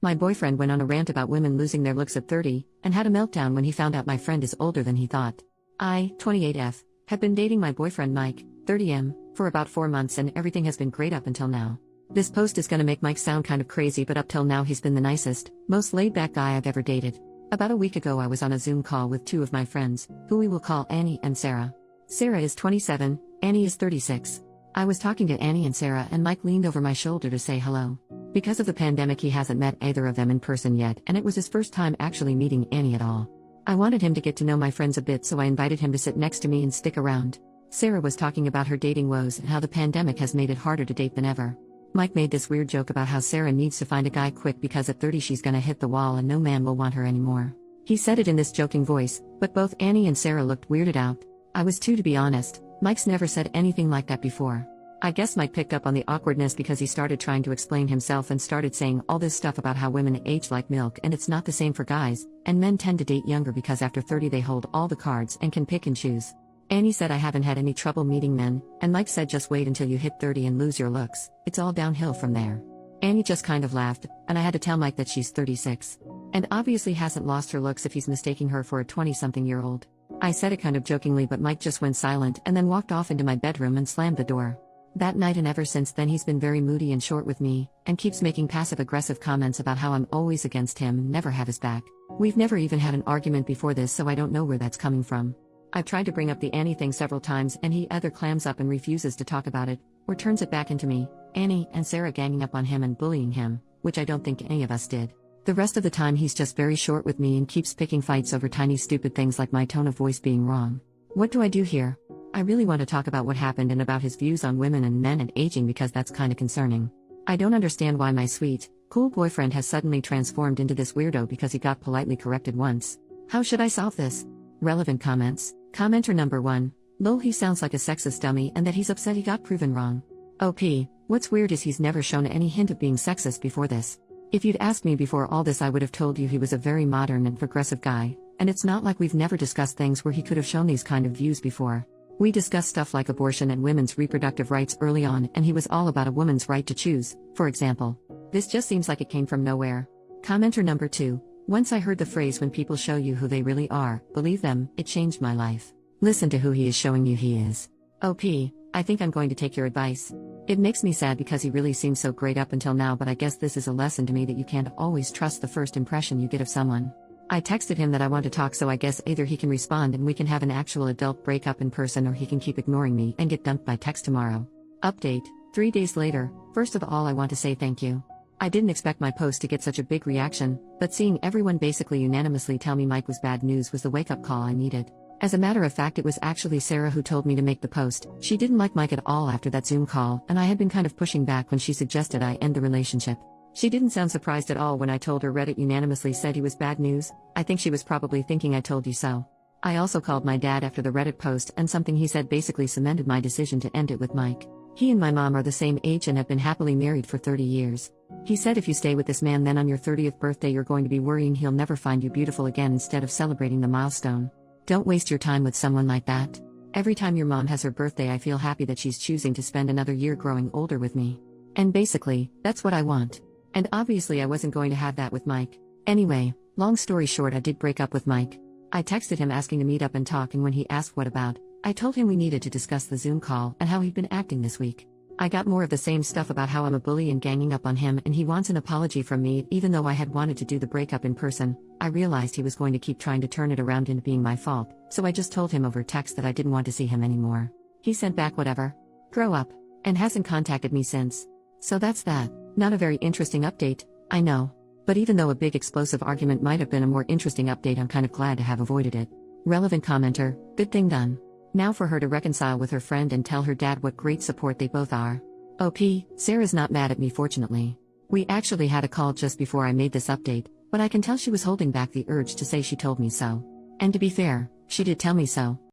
My boyfriend went on a rant about women losing their looks at 30, and had a meltdown when he found out my friend is older than he thought. I, 28F, have been dating my boyfriend Mike, 30M, for about 4 months and everything has been great up until now. This post is gonna make Mike sound kind of crazy, but up till now he's been the nicest, most laid-back guy I've ever dated. About a week ago I was on a Zoom call with 2 of my friends, who we will call Annie and Sarah. Sarah is 27, Annie is 36. I was talking to Annie and Sarah and Mike leaned over my shoulder to say hello. Because of the pandemic he hasn't met either of them in person yet, and it was his first time actually meeting Annie at all. I wanted him to get to know my friends a bit, so I invited him to sit next to me and stick around. Sarah was talking about her dating woes and how the pandemic has made it harder to date than ever. Mike made this weird joke about how Sarah needs to find a guy quick because at 30 she's gonna hit the wall and no man will want her anymore. He said it in this joking voice, but both Annie and Sarah looked weirded out. I was too, to be honest. Mike's never said anything like that before. I guess Mike picked up on the awkwardness because he started trying to explain himself and started saying all this stuff about how women age like milk and it's not the same for guys, and men tend to date younger because after 30 they hold all the cards and can pick and choose. Annie said I haven't had any trouble meeting men, and Mike said just wait until you hit 30 and lose your looks, it's all downhill from there. Annie just kind of laughed, and I had to tell Mike that she's 36. And obviously hasn't lost her looks if he's mistaking her for a 20-something-year-old. I said it kind of jokingly, but Mike just went silent and then walked off into my bedroom and slammed the door. That night and ever since then he's been very moody and short with me, and keeps making passive-aggressive comments about how I'm always against him, never have his back. We've never even had an argument before this, so I don't know where that's coming from. I've tried to bring up the Annie thing several times and he either clams up and refuses to talk about it, or turns it back into me, Annie, and Sarah ganging up on him and bullying him, which I don't think any of us did. The rest of the time he's just very short with me and keeps picking fights over tiny stupid things like my tone of voice being wrong. What do I do here? I really want to talk about what happened and about his views on women and men and aging because that's kinda concerning. I don't understand why my sweet, cool boyfriend has suddenly transformed into this weirdo because he got politely corrected once. How should I solve this? Relevant comments. Commenter number 1. Lol, he sounds like a sexist dummy and that he's upset he got proven wrong. OP. What's weird is he's never shown any hint of being sexist before this. If you'd asked me before all this I would have told you he was a very modern and progressive guy, and it's not like we've never discussed things where he could have shown these kind of views before. We discussed stuff like abortion and women's reproductive rights early on, and he was all about a woman's right to choose, for example. This just seems like it came from nowhere. Commenter number 2. Once I heard the phrase when people show you who they really are, believe them, it changed my life. Listen to who he is showing you he is. OP, I think I'm going to take your advice. It makes me sad because he really seemed so great up until now, but I guess this is a lesson to me that you can't always trust the first impression you get of someone. I texted him that I want to talk, so I guess either he can respond and we can have an actual adult breakup in person, or he can keep ignoring me and get dumped by text tomorrow. Update, 3 days later. First of all I want to say thank you. I didn't expect my post to get such a big reaction, but seeing everyone basically unanimously tell me Mike was bad news was the wake-up call I needed. As a matter of fact, it was actually Sarah who told me to make the post. She didn't like Mike at all after that Zoom call, and I had been kind of pushing back when she suggested I end the relationship. She didn't sound surprised at all when I told her Reddit unanimously said he was bad news. I think she was probably thinking I told you so. I also called my dad after the Reddit post, and something he said basically cemented my decision to end it with Mike. He and my mom are the same age and have been happily married for 30 years. He said if you stay with this man, then on your 30th birthday you're going to be worrying he'll never find you beautiful again instead of celebrating the milestone. Don't waste your time with someone like that. Every time your mom has her birthday I feel happy that she's choosing to spend another year growing older with me. And basically, that's what I want. And obviously I wasn't going to have that with Mike. Anyway, long story short, I did break up with Mike. I texted him asking to meet up and talk, and when he asked what about, I told him we needed to discuss the Zoom call and how he'd been acting this week. I got more of the same stuff about how I'm a bully and ganging up on him, and he wants an apology from me. Even though I had wanted to do the breakup in person, I realized he was going to keep trying to turn it around into being my fault, so I just told him over text that I didn't want to see him anymore. He sent back whatever. Grow up. And hasn't contacted me since. So that's that. Not a very interesting update, I know. But even though a big explosive argument might have been a more interesting update, I'm kind of glad to have avoided it. Relevant commenter, good thing done. Now for her to reconcile with her friend and tell her dad what great support they both are. OP, Sarah's not mad at me fortunately. We actually had a call just before I made this update, but I can tell she was holding back the urge to say she told me so. And to be fair, she did tell me so.